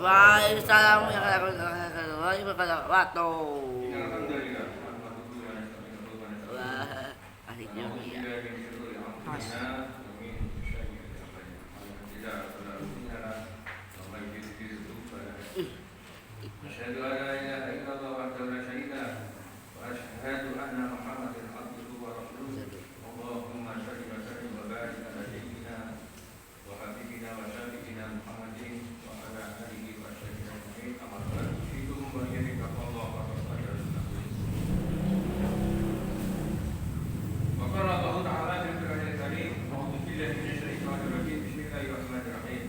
Waalaikumsalam warahmatullahi wabarakatuh. Wah, asik juga ya. Asyhadu an la ilaha illallah wahdahu la syarika lah wa asyhadu anna Muhammadan abduhu wa rasuluh. Allahumma shalli wa sallim wa barik ala sayyidina wa habibina wa syafiina Muhammadin wa ala alihi wa sahbihi ajma'in. Amma ba'du. Fikum wa yarhamukallah wa rahmatullahi. Wa qala Allah ta'ala fil Qur'anil karim, a'udzu billahi minasy syaithanir rajim. Bismillahirrahmanirrahim.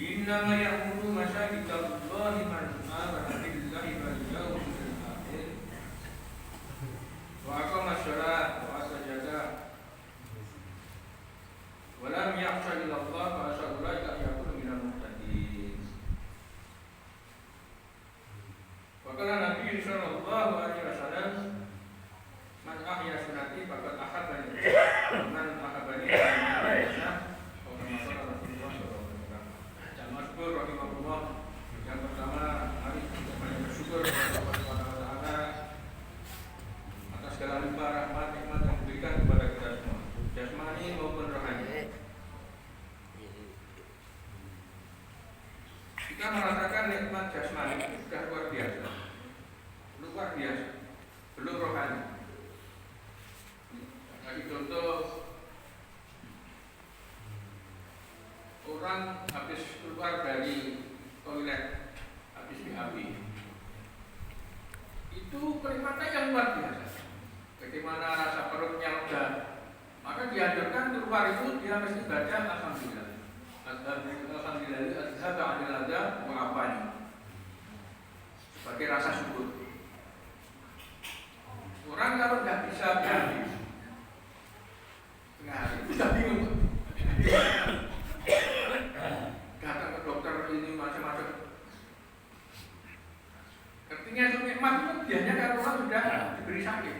Innama ya'muru masajidallahi man amana billahi wal yawmil akhir wa aqama sholata wa ata zakata wa lam yakhsha illa Allah fa asa ulaika yakunu minal muhtadin. Wa qala Nabi sallallahu alaihi wasallam, man ahya sunnati faqad ahabbani man ahabbani rahimahullah. Yang pertama, mari kita banyak bersyukur kepada Allah Subhanahu wa taala atas segala limpah rahmat nikmat yang diberikan kepada kita semua, jasmani maupun rohani. Kita merasakan nikmat jasmani sudah luar biasa, belum rohani. Bagi contoh, orang habis keluar dari toilet, habis BAB, itu kenikmatan yang luar biasa. Bagaimana rasa perutnya lega, maka dianjurkan keluar itu dia mesti baca alhamdulillah. Alhamdulillah azhaba 'anil adza wa afani, sebagai rasa syukur. Orang kalau nggak bisa BAB tengah hari itu sudah bingung. Datang ke dokter ini macam-macam. Artinya itu nikmat itu biasanya kalau orang sudah diberi sakit.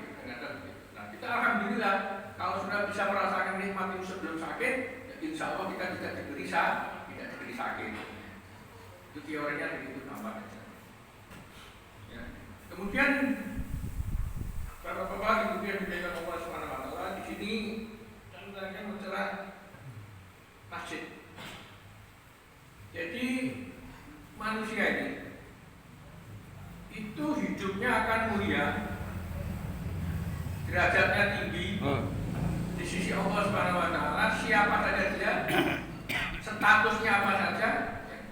Nah, kita alhamdulillah kalau sudah bisa merasakan nikmat itu sebelum sakit, ya insya Allah kita tidak diberi sakit. Itu teorinya begitu gampang saja. Ya. Kemudian Bapak-bapak kemudian diberikan Allah Subhanahu wa taala di sini tentang masalah masjid. Jadi manusia ini itu hidupnya akan mulia, derajatnya tinggi di sisi Allah Subhanahu wa taala. Siapa saja dia, statusnya apa saja,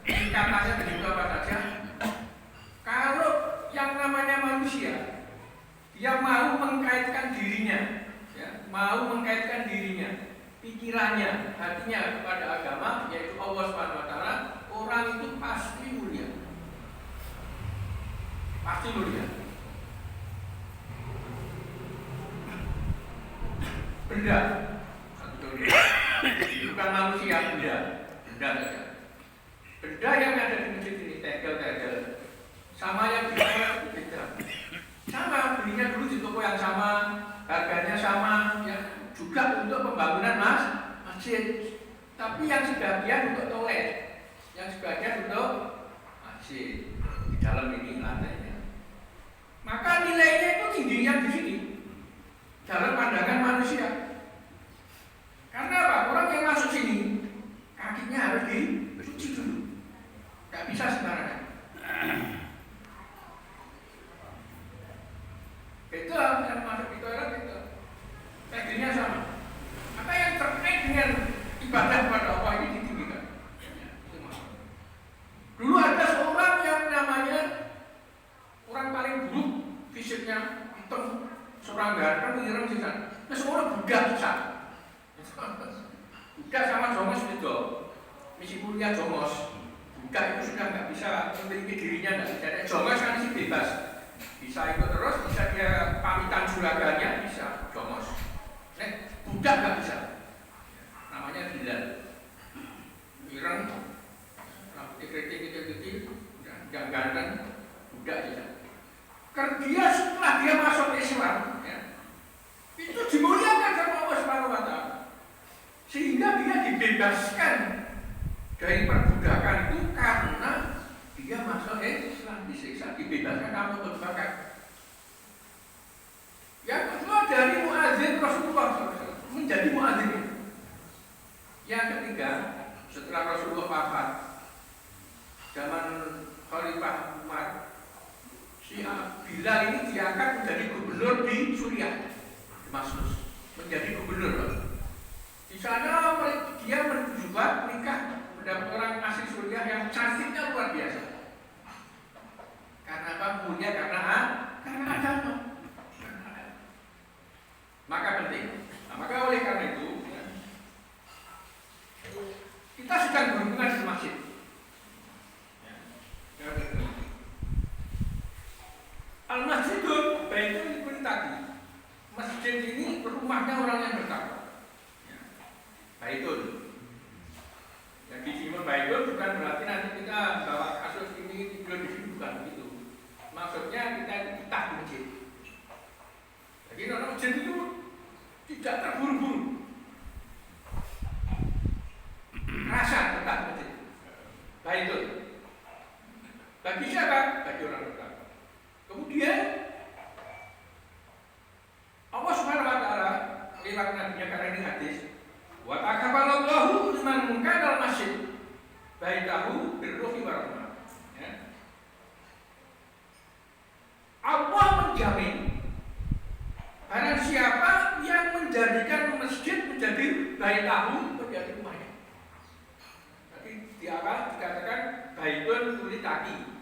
tingkatannya begitu apa saja. Kalau yang namanya manusia, dia mau mengkaitkan dirinya, pikirannya, hatinya kepada agama, yaitu Allah Subhanahu wa taala, orang itu pasti mulia. Benda, bukan manusia, benda saja. Benda yang ada di masjid ini, tegel, sama yang di mana beda. Sama, belinya dulu di toko yang sama, harganya sama, ya, juga untuk pembangunan masjid. Tapi yang sebagian untuk toilet, yang sebagian untuk masjid. Di dalam ini lantainya. Maka nilainya itu tingginya di sini, dalam pandangan manusia. Karena apa? Orang yang masuk sini, kakinya harus dicuci dulu. Gak bisa sembarangan. Itu yang masuk di toilet itu tekniknya sama. Maka yang terkait dengan ibadah kepada Allah ini ditinggikan. Dulu ada seorang yang namanya orang paling buruk, fisiknya hitam, seorang ganteng, ireng sisa. Nah, seorang Buddha bisa. Buddha sama Jongos itu, misi mulia Jongos. Buddha itu sudah nggak bisa memiliki dirinya, nggak bisa. Jongos kan sih bebas. Bisa ikut terus, bisa dia pamitan juraganya, bisa Jongos. Buddha nggak bisa, namanya Bilal. Ireng, rambutnya keriting, nggak ganteng, Buddha bisa. Dia setelah dia masuk Islam, ya, itu dimuliakan sama Allah Subhanahu wa taala. Sehingga dia dibebaskan dari perbudakan itu karena dibebaskan kamu untuk makan. Yang kedua dari muadzin Rasulullah SAW menjadi muadzin. Yang ketiga setelah Rasulullah wafat zaman Khalifah Umar, si Bilal ini diangkat menjadi gubernur di Suriah, Damaskus, menjadi gubernur. Di sana dia juga menikah mendapat orang asli Suriah yang cantiknya luar biasa. Karena apa? Punya karena agama. Maka penting. Nah, maka oleh karena itu ya, kita sedang berhubungan dengan masjid. Ya, Al-Masjidun Baitul Muttaqin. Masjid ini rumahnya orang yang bertakwa. Ya. Baitul. Yang di sini Baitul bukan berarti nanti kita bawa kasus ini tidur di sini, bukan begitu. Maksudnya kita betah di masjid. Jadi orang masjid itu tidak terburu-buru. Rasa betah di masjid. Baitul. Bagi siapa? Bagi orang bertakwa. Kemudian Allah Subhanahu wa taala lewat nabinya karena ini hadis, wa taqabbalallahu liman kana al-masjid baitahu birruhi wa rahmah. Ya. Allah menjamin barang siapa yang menjadikan masjid menjadi baitahu, menjadi rumahnya. Tadi dikatakan baitun tulitaki.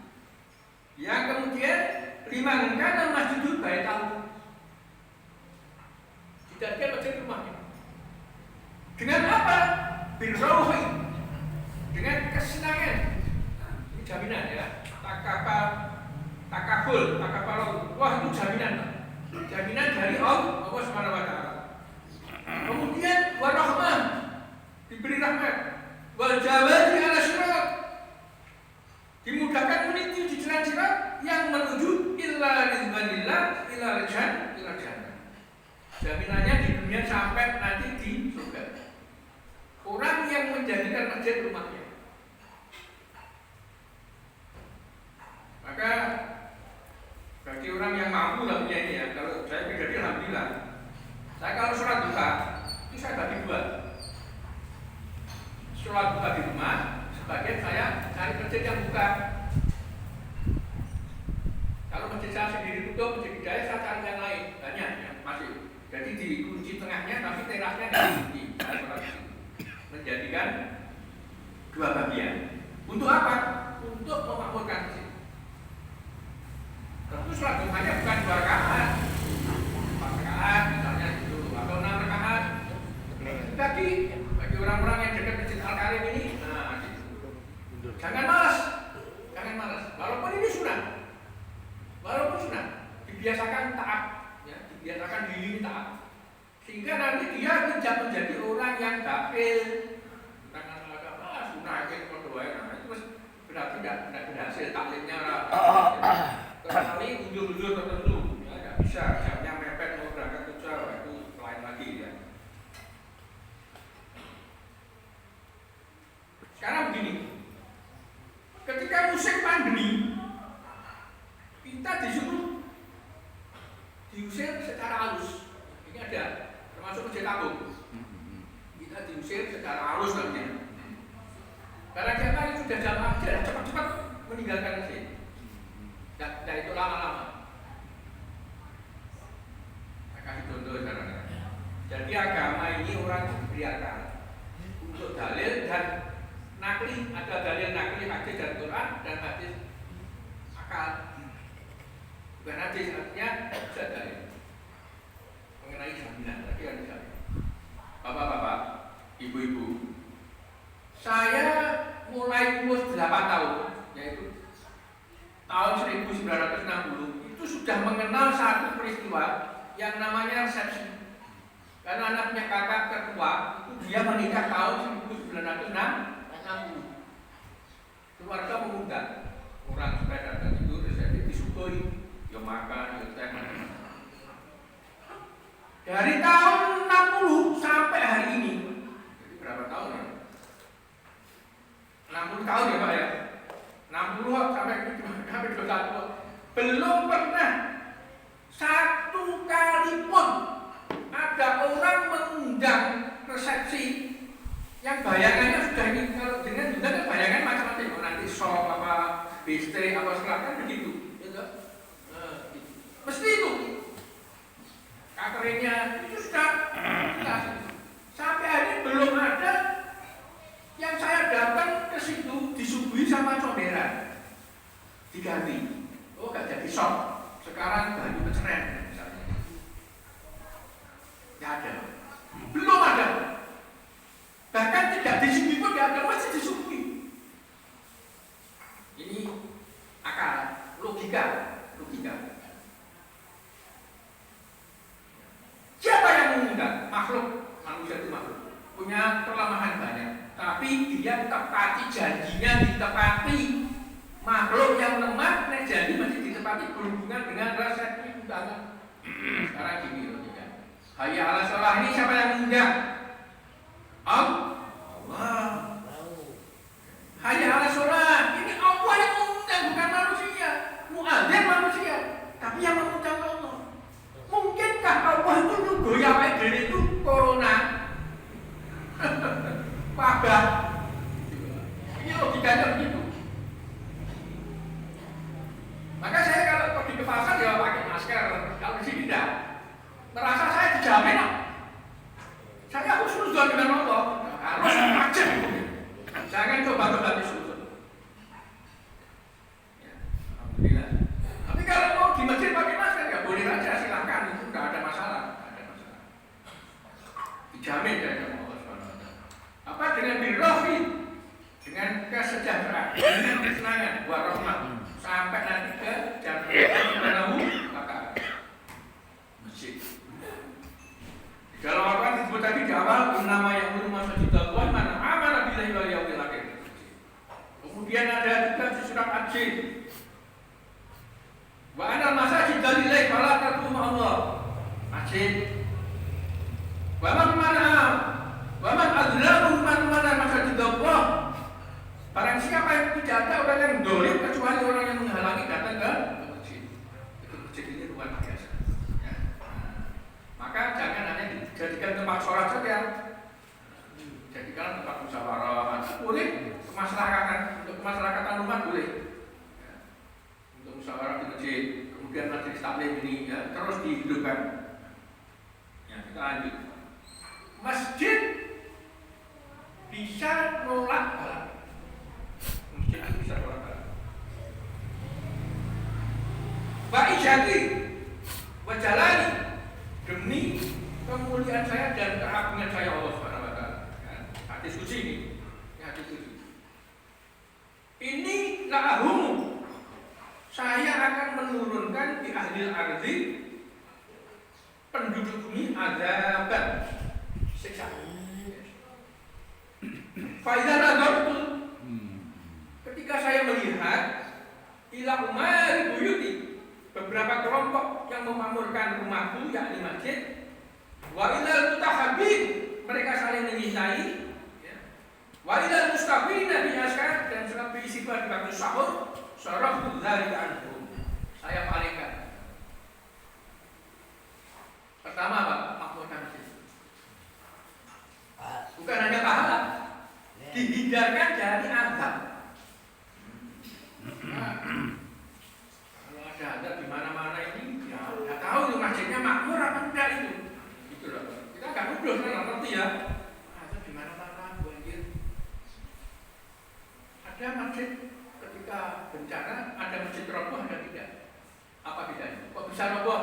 Yang kemudian liman kana masjidul baitahu, dijadikan masjid rumahnya. Dengan apa? Birruhi, dengan kesenangan. Ini jaminan ya. Takabul. Wah, itu jaminan. Jaminan dari Allah Subhanahu wa taala. Kemudian warahmah, diberi rahmat. Wal jawadi ala sirat, dimudahkan meniti di jalan sirat yang menuju illa ridwanillah ila jannah. Jaminannya di dunia sampai nanti di surga. Orang yang menjadikan masjid rumahnya. Maka bagi orang yang mampu lah punya ini ya, kalau saya pribadi alhamdulillah. Saya kalau sholat duha itu saya bagi dua. Sholat duha di rumah, sebagian saya cari masjid yang buka. Kalau masjid saya sendiri tutup, masjid hidayah saya cari yang lain, banyak yang masih. Jadi dikunci tengahnya, tapi terasnya dikunci. Menjadikan dua bagian. Untuk apa? Untuk memakmurkan masjid. Tentu sholat duhanya bukan 2 rakaat, 4 rakaat misalnya gitu, atau 6 rakaat. Bagi orang-orang yang dekat masjid Al-Karim ini, nah gitu. Jangan malas. Walaupun ini sunnah, dibiasakan taat, ya, dibiasakan diri taat, sehingga nanti dia tidak menjadi orang yang gafil. Sunnah itu berdoa, itu berarti tidak berhasil taklimnya. Kecuali ujur-ujur tertentu, ya, tidak bisa jamnya mepet mau berangkat ke Jawa, itu lain lagi ya. Sekarang begini, ketika musim pandemi, kita disuruh diusir secara halus. Ini ada, termasuk masjid Agung. Kita diusir secara halus nanti. Karena siapa yang sudah jamaah aja cepat-cepat meninggalkan masjid. Dan itu lama-lama. Saya kasih contoh sekarang. Jadi agama ini orang diberi akal untuk dalil dan nakli. Ada dalil nakli hadis dan Quran dan hadis akal. Bukan hadis, artinya bisa dalil mengenai jaminan. Tadi kan dalil. Bapak-bapak, ibu-ibu, saya mulai umur 8 tahun, yaitu tahun 1960, itu sudah mengenal satu peristiwa yang namanya resepsi. Karena anaknya kakak tertua, itu dia menikah tahun 1960. Keluarga mengundang orang supaya datang itu resepsi disuguhi, ya makan, ya teh. Dari tahun 60 sampai hari ini, jadi berapa tahun ya? 60 tahun ya Pak ya? 60 sampai 21. belum pernah satu kali pun ada orang mengundang resepsi yang bayangannya sudah ini, kalau dengan juga kan bayangan macam-macam, oh, nanti shop apa bistro apa silakan begitu, gitu. Mesti itu cateringnya itu sudah jelas. Sampai hari ini belum ada yang saya datang ke situ disuguhi sama comberan diganti, oh gak jadi shop sekarang baju peceren misalnya, gak ada, belum ada. Bahkan tidak disuguhi pun tidak ada, masih disuguhi. Ini akal, logika. Siapa yang mengundang? Makhluk, manusia itu makhluk, punya kelemahan banyak, tapi dia tepati janjinya, ditepati. Makhluk yang lemah, janji masih ditepati berhubungan dengan rasa undangan. Sekarang gini loh, ya. Hayya 'alas shalah, ini siapa yang mengundang? Allah. Hayya 'alas shalah, ini Allah yang mengundang, bukan manusia. Muadzin manusia, tapi yang mengundang Allah. Mungkinkah Allah itu nunggu yang diri itu corona? Wabah. Ini logikanya begitu. Maka saya kalau pergi ke pasar ya pakai masker, kalau di sini tidak. Merasa saya dijamin. Saya khusus dengan Allah, harus wajib. Jangan coba-coba disusun. Ya, alhamdulillah. Tapi kalau mau di masjid pakai masker ya boleh saja, silakan, itu tidak ada masalah, dijamin dari Allah SWT. Apa dengan birrohi, dengan kesejahteraan, dengan kesenangan, warahmah, sampai nanti ke jannah maka masjid. Kalau orang disebut tadi di awal, nama yang berumah sajidal Allah, mana amanah billahi wal yaumil akhir. Kemudian ada juga di surat Al-Jin. Wa anal masajid lillahi fala tad'u ma'allah. Masjid. Wa man adzlamu man mana masajidal Allah. Barang siapa yang tidak ada orang yang dolim kecuali orang yang menghalangi datang ke masjid. Itu masjid ini bukan biasa. Ya. Maka jangan hanya dijadikan tempat sholat saja, jadikan tempat musyawarah. Boleh untuk kemasyarakatan umat boleh. Ya. Untuk musyawarah di masjid, kemudian majelis taklim ini ya, terus dihidupkan. Ya, kita lanjut. Masjid bisa nolak balak. Masjid itu bisa nolak balak. Ba'ijati wajalani, demi kemuliaan saya dan keagungan saya Allah SWT. Hadis qudsi ini. Hadis qudsi. Ini la'ahum, saya akan menurunkan di ahli ardi, penduduk bumi, azaban, siksa. Faidah nazartu, ketika saya melihat ila umari buyuti, beberapa kelompok yang memakmurkan rumahku, yakni masjid, wa ilal mutahabbin, mereka saling mencintai, ya. Wa ilal mustaqina bi askar, dan surat berisifat di waktu sahur, syaraftu dzalika anhum, saya palingkan. Pertama apa? Makmurkan masjid. Bukan hanya pahala, dihindarkan dari azab. Nah, kalau ada azab di mana-mana ini, ya nggak tahu itu masjidnya makmur apa enggak itu. Gitu loh. Kita nggak nuduh, kan nggak ngerti ya. Azab di mana-mana, banjir. Ada masjid ketika bencana, ada masjid roboh, ada tidak. Apa bedanya? Kok bisa roboh?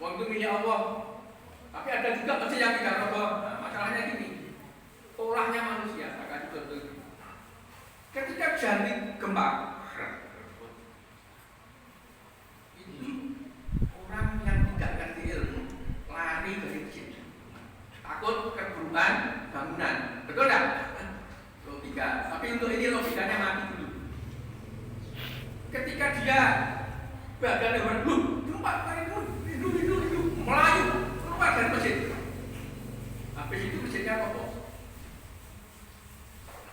Wong itu milik Allah. Tapi ada juga masjid yang tidak roboh. Nah, masalahnya gini. Olahnya manusia, akan dicontoh. Ketika terjadi gempa, itu orang yang tidak ngerti ilmu lari dari masjid, takut keburukan bangunan, betul tak? Logika. Tapi untuk ini logikanya mati dulu. Ketika dia badan lebar, gempa, hidup, melayu keluar dari masjid. Habis itu masjidnya kokoh.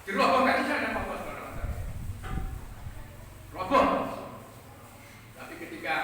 Roboh kan bisa ada apa-apa. Roboh. Tapi ketika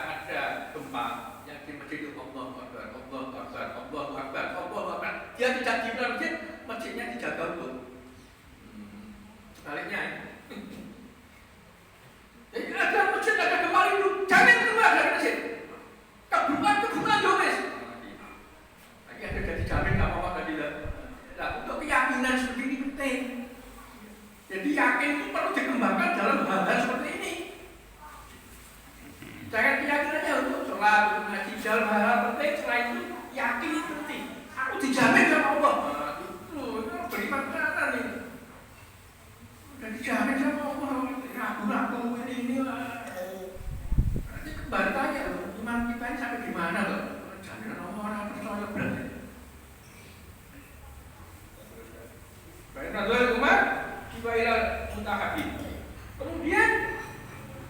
Kemudian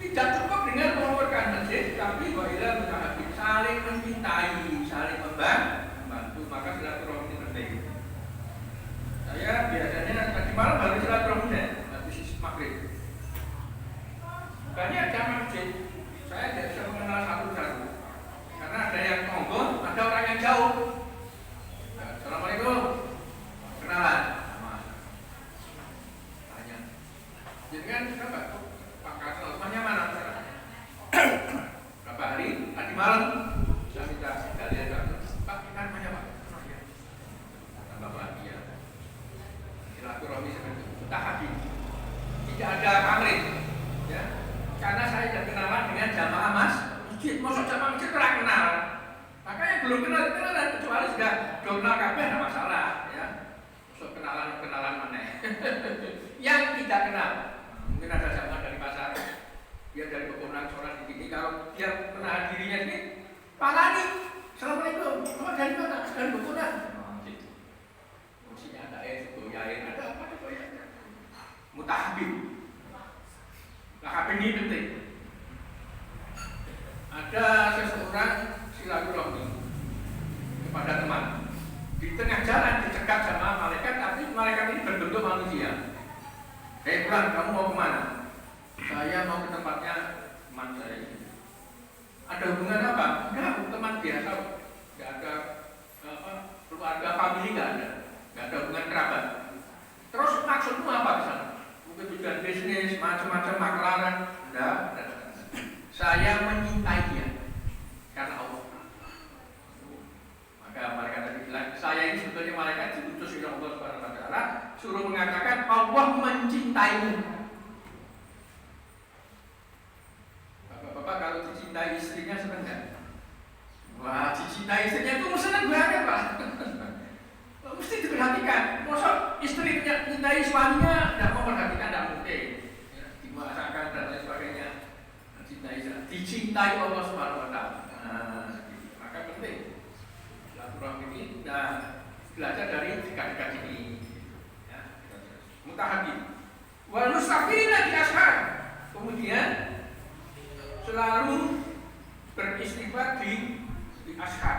tidak cukup dengan mengumpulkan masjid, tapi wailah mutahabib, saling mencintai, saling membantu. Maka silaturahmi ini penting. Saya biasanya tadi malam baru silaturahmi habis maghrib. Banyak jamaah masjid, saya tidak bisa mengenal satu-satu, karena ada yang monggo, ada orang yang jauh. Assalamualaikum, kenalan. Tanya, jadi kan siapa? Pak Kasal, rumahnya mana? Berapa hari? Tadi malam saya minta kalian satu. Pak, kita rumahnya Pak. Tambah bahagia. Silaturahmi seperti itu. Tahabi. Tidak ada pamrih, ya. Karena saya tidak kenalan dengan jamaah masjid. Masuk jamaah masjid tidak kenal. Maka yang belum kenalan kecuali sudah kenal kabeh ada masalah, ya. Masuk kenalan mana? Yang tidak kenal. Mungkin ada jamaah dari pasar, dia dari pepohonan sholat di sini. Kalau dia menahan dirinya ini, palani. Assalamualaikum. Kamu dari mana? Dari pepohonan. Musinya ada segoyain, ada apa segoyain. Mutahabib. Lahab ini penting. Ada seseorang silaturahmi kepada teman. Di tengah jalan dicegat sama malaikat, tapi malaikat ini berbentuk manusia. Pulang, kamu mau kemana? Saya mau ke tempatnya teman saya. Ada hubungan apa? Enggak, teman biasa. Enggak ada keluarga, famili enggak ada hubungan kerabat. Terus maksudmu apa di sana? Mungkin tujuan bisnis, macam-macam maklaran. Enggak. Saya menyintai dia karena Allah. Maka malaikat tadi bilang, saya ini sebetulnya malaikat diutus oleh Allah Subhanahu wa taala, suruh mengatakan Allah mencintaimu. Bapak-bapak kalau dicintai istrinya senang enggak? Wah, dicintai istrinya itu senang banget, Pak. Mesti diperhatikan. Masa istri mencintai suaminya tidak memperhatikan, tidak mungkin. Dimasakan dan lain sebagainya. Dicintai Allah Subhanahu wa taala. Maka penting silaturahmi ini belajar dari dekat-dekat ini. Ya, mutahabib. Wal mustaqbilina di ashar. Kemudian selalu beristighfar di ashar.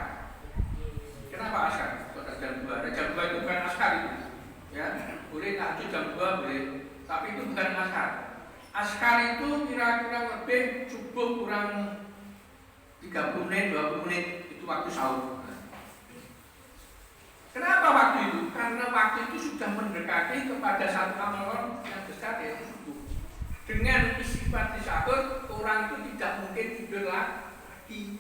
Kenapa ashar? Pada jam 2. Ada jam 2 itu bukan ashar itu. Ya, boleh tahajud jam 2 boleh, tapi itu bukan ashar. Ashar itu kira-kira lebih cukup kurang 30 menit, 20 menit itu waktu sahur. Kenapa waktu itu? Karena waktu itu sudah mendekati kepada satu amalan yang besar, yaitu subuh. Dengan istighfar di sahur, orang itu tidak mungkin tidur lagi.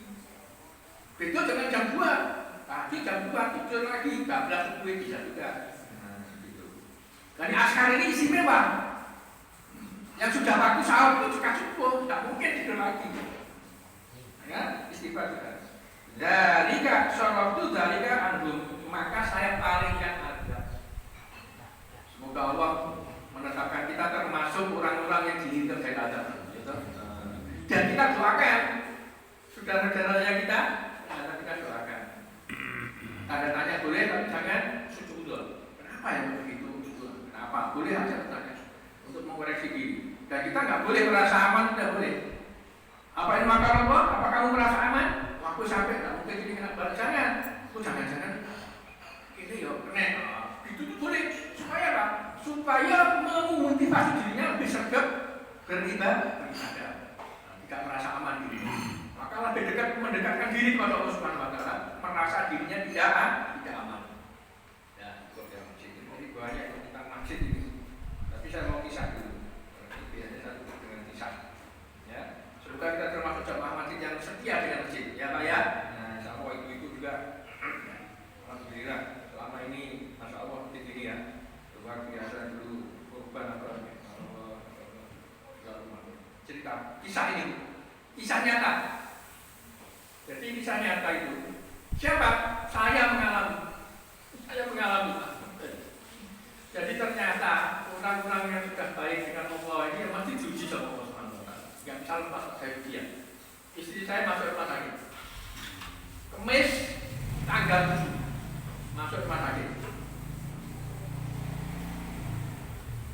Beda dengan jam 2. Tadi jam 2 tidur lagi, 12 subuh bisa juga. Dan ashar ini istimewa. Yang sudah waktu sahur itu juga cukup, tidak mungkin tidur lagi. Ya, istighfar juga. Dalika syaraftu dalika anhum, maka saya palingkan Anda. Semoga Allah menetapkan kita termasuk orang-orang yang dihintar dari azab. Dan kita doakan saudara-saudaranya kita doakan. Tanda tanya boleh, tapi jangan sujuudon. Kenapa ya begitu? Kenapa? Boleh aja bertanya untuk mengoreksi diri. Dan kita nggak boleh merasa aman, tidak boleh. Apa ini maka Allah? Apa kamu merasa aman? Aku sampai nggak mungkin jadi kena balik. Jangan. Ini ya kena. Itu tuh boleh. Supaya apa? Supaya memotivasi dirinya lebih sergap beribadah. Tidak merasa aman diri. Maka lebih dekat mendekatkan diri kepada Allah Subhanahu wa taala, merasa dirinya tidak aman. Ya, itu yang masjid. Jadi banyak tentang masjid ini. Tapi saya mau kisah dulu. Biasanya saya dengan kisah. Ya, semoga kita termasuk jamaah masjid yang setia dengan masjid. Ya Pak ya. Nah, insya Allah itu juga. Alhamdulillah selama ini, masya Allah masjid ini ya luar biasa dulu korban apa cerita kisah ini, kisah nyata. Jadi kisah nyata itu siapa? Saya mengalami. Jadi ternyata orang-orang yang sudah baik dengan Allah ini masih diuji sama Allah Subhanahu wa taala. Enggak bisa lepas saya ujian. Istri saya masuk rumah sakit. Kamis tanggal 7 masuk rumah sakit.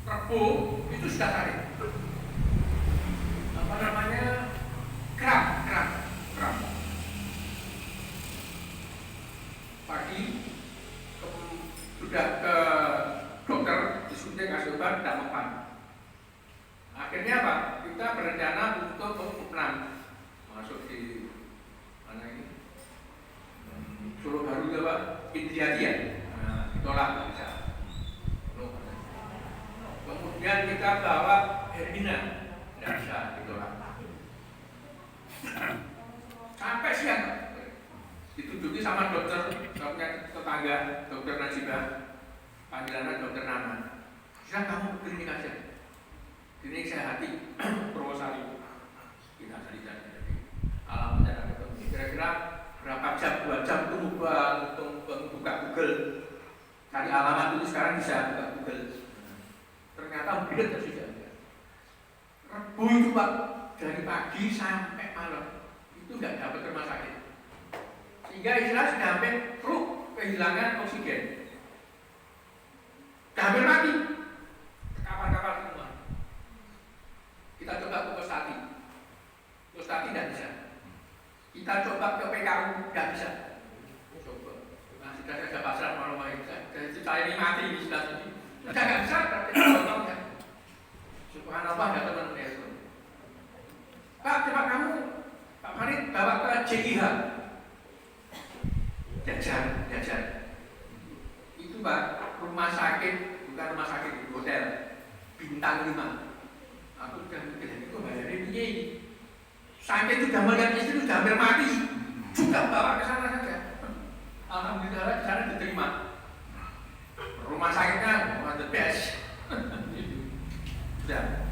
Rabu itu sudah sakit. kita berencana untuk pembukaan masuk di mana ini Solo Baru itu Pak, Indrajaya. Nah, ditolak nggak bisa. Kemudian kita bawa Hermina, nggak bisa ditolak. Sampai siang dituduki sama dokter tetangga, dokter Najibah, panggilannya dokter Nana. Silakan kamu klinik aja. Klinik saya hati Purwosari. Kita cari-cari. Alamatnya ada ketemu. Kira-kira berapa jam, 2 jam itu buka Google. Cari alamat itu sekarang bisa buka Google. Ternyata begitu tersudah. Rebu itu Pak, dari pagi sampai malam itu nggak dapat rumah sakit. Sehingga istilah sudah hampir kehilangan oksigen. Sudah hampir mati. Kapal-kapal semua. Kita coba ke Pustati. Pustati tidak bisa. Kita coba ke PKU, tidak bisa. Coba. Nah, sudah ada pasrah malu saya ini mati di sebelah sini. Sudah nggak bisa, berarti tolong ya. Subhanallah, nggak teman-teman itu. Pak, coba kamu, Pak Farid bawa ke JIH. Jajar. Itu Pak, rumah sakit, bukan rumah sakit, hotel bintang 5. Aku sudah mikir, itu bayarnya piye ini? Sampai sudah melihat istri sudah hampir mati, juga bawa ke sana saja. Alhamdulillah di sana diterima. Rumah sakitnya one the best. Sudah.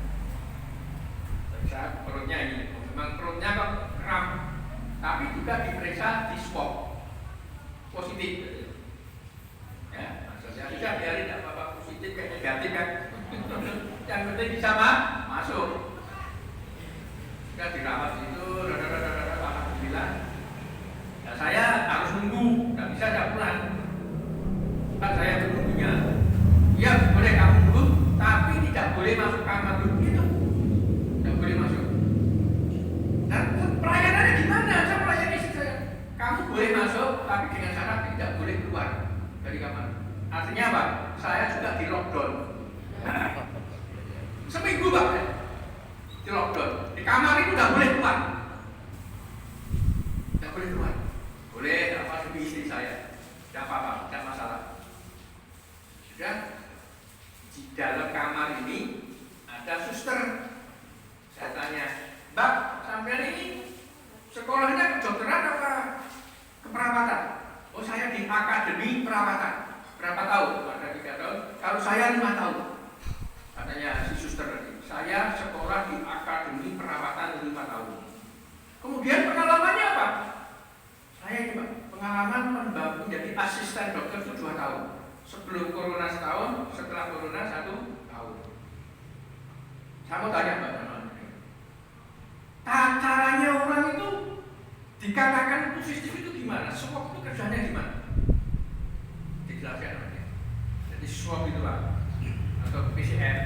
Periksa perutnya ini, memang perutnya kok kram, tapi juga diperiksa di swab positif. Ya, maksudnya sudah biarin tidak apa-apa positif kayak negatif kan. Yang penting bisa masuk. Sudah dirawat itu, alhamdulillah. Nah, saya harus nunggu, tidak bisa tidak pulang. Kan saya menunggunya. Ya boleh kamu dulu, tapi tidak boleh masuk kamar dulu gitu. Tidak boleh masuk. Dan pelayanannya gimana? Saya melayani istri saya. Kamu boleh masuk, tapi dengan syarat tidak boleh keluar dari kamar. Artinya apa? Saya juga di lockdown. Seminggu Pak, di lockdown. Di kamar itu tidak boleh keluar. Tidak boleh keluar. Boleh apa demi istri saya. Tidak apa-apa, tidak masalah. Sudah di dalam kamar ini ada suster. Saya tanya, Mbak, sampean ini sekolahnya kedokteran apa keperawatan? Oh, saya di akademi perawatan. Berapa tahun? Ada 3 tahun. Kalau saya 5 tahun. Katanya si suster tadi. Saya sekolah di akademi perawatan 5 tahun. Kemudian pengalamannya apa? Saya ini Pak, pengalaman menjadi asisten dokter itu 2 tahun. Sebelum corona setahun, setelah corona 1 tahun. Saya mau tanya Mbak, caranya orang itu dikatakan positif itu gimana? Swab itu kerjanya gimana? Dijelaskan namanya. Jadi swab itu Pak, atau PCR.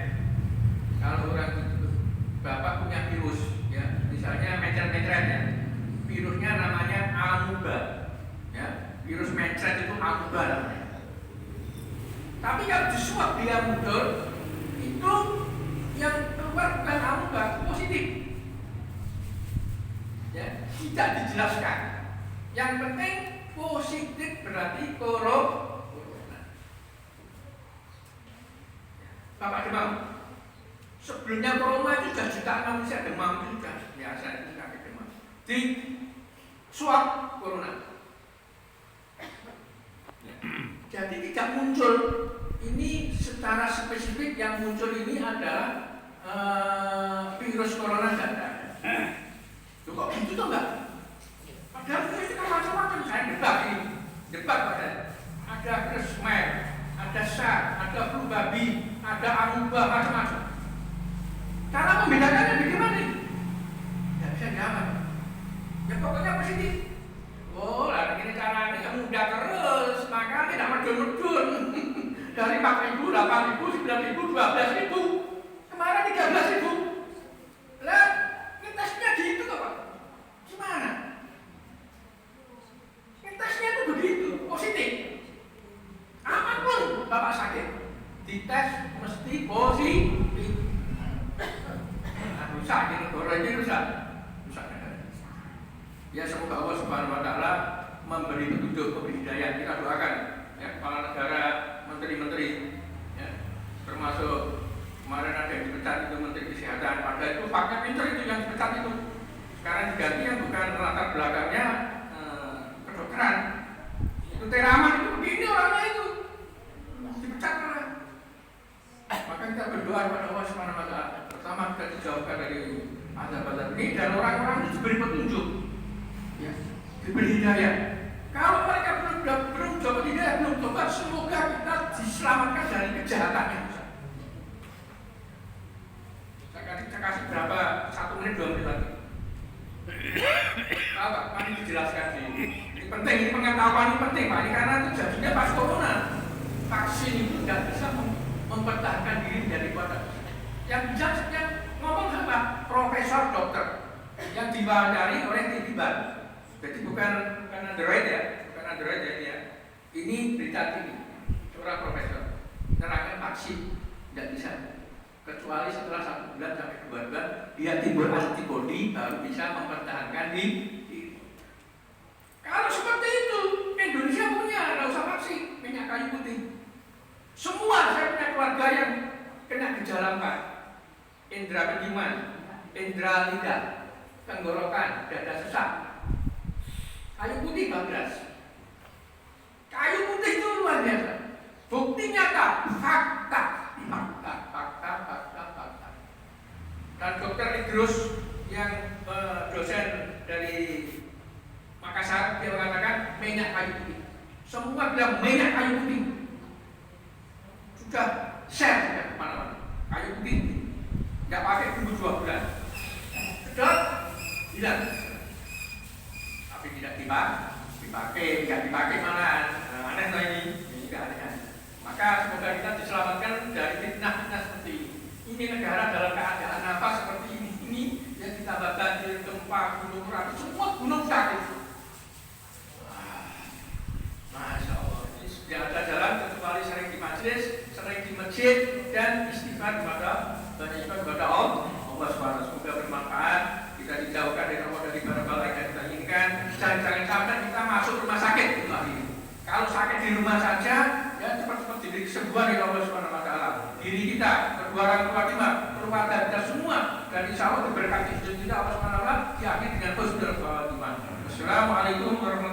Kalau orang itu Bapak punya virus, ya, misalnya mencret-mencret ya, virusnya namanya amuba, ya, virus mencret itu amuba namanya. Tapi kalau disuap dia mundur, itu yang keluar bukan amuba, positif. Ya, tidak dijelaskan. Yang penting positif berarti corona. Bapak demam. Sebelumnya corona itu sudah jutaan manusia demam itu sudah biasa itu sakit demam. Di swab corona. Jadi tidak muncul. Ini secara spesifik yang muncul ini adalah virus corona tidak ada. Kok gitu toh enggak? Padahal virus itu kan macam-macam. Saya debat pada ada virus MERS, ada SARS, ada flu babi, ada amuba, macam-macam. Cara membedakannya bagaimana? Tidak bisa dijawab. Ya pokoknya positif. Oh, lah ini caranya yang mudah terus, maka tidak medun-medun. Dari 4.000, 8.000, 9.000, 12.000, kemarin 13.000. Lah, tesnya gitu kok Pak. Gimana? Tesnya itu begitu, positif. Apapun Bapak sakit, dites mesti positif. rusak di negara ini rusak negara. Ya semoga Allah Subhanahu Wa Taala memberi petunjuk, memberi hidayah. Kita doakan ya, kepala negara, menteri-menteri, ya, termasuk kemarin ada yang dipecat itu menteri kesehatan. Padahal itu pakai pinter itu yang dipecat itu. Sekarang diganti yang bukan latar belakangnya kedokteran. Itu teraman itu begini orangnya itu dipecat orang. Maka kita berdoa kepada Allah Subhanahu Wa Taala. Pertama kita dijauhkan dari azab-azab ini dan orang-orang itu diberi petunjuk, ya, diberi hidayah. Kalau mereka belum coba hidayah, belum coba, semoga kita diselamatkan dari kejahatannya. Saya kasih berapa 1 menit 2 menit lagi. Pak, mari dijelaskan ini penting, ini pengetahuan ini penting Pak, ini karena terjadinya pas corona. Vaksin itu tidak bisa mempertahankan diri dari kota. Yang bisa yang ngomong apa? Profesor dokter yang diwawancari oleh TV Bar. Jadi bukan Android ya, bukan Android ya ini ya. Ini berita TV, seorang profesor nerangkan vaksin tidak bisa, kecuali setelah 1 bulan sampai 2 bulan dia timbul antibodi baru bisa mempertahankan diri. Kalau seperti itu Indonesia punya, nggak usah vaksin minyak kayu putih. Semua saya punya keluarga yang kena gejala 4, indera penciuman, indera lidah, tenggorokan, dada sesak. Kayu putih 14. Kayu putih itu luar biasa. Bukti nyata, fakta. Dan Dr. Idrus yang dosen dari Makassar, dia mengatakan minyak kayu putih. Semua bilang minyak kayu putih. Sudah share ya, kemana-mana. Kayu putih, nggak pakai tunggu 2 bulan. Sedot, hilang. Tapi tidak dipakai, nggak dipakai malah. Aneh lah ini nggak aneh. Maka semoga kita diselamatkan dari fitnah-fitnah seperti ini. Ini negara dalam keadaan apa seperti ini yang ditambah banjir, gempa, gunung berapi, semua gunung sakit. Masya Allah, ini tidak ada jalan kecuali sering di majelis, sering di masjid dan istighfar kepada Allah Subhanahu. Semoga bermanfaat. Kita dijauhkan dari bala yang kita inginkan. Jangan sampai kita masuk rumah sakit ini. Kalau sakit di rumah saja, ya cepat-cepat diberi kesembuhan dari Allah Subhanahu Wa Taala. Diri kita, kedua orang tua kita, keluarga kita semua, dan insya Allah diberkati hidup kita Allah Subhanahu Wa Taala diakhiri dengan husnul khotimah. Assalamualaikum warahmatullahi wabarakatuh.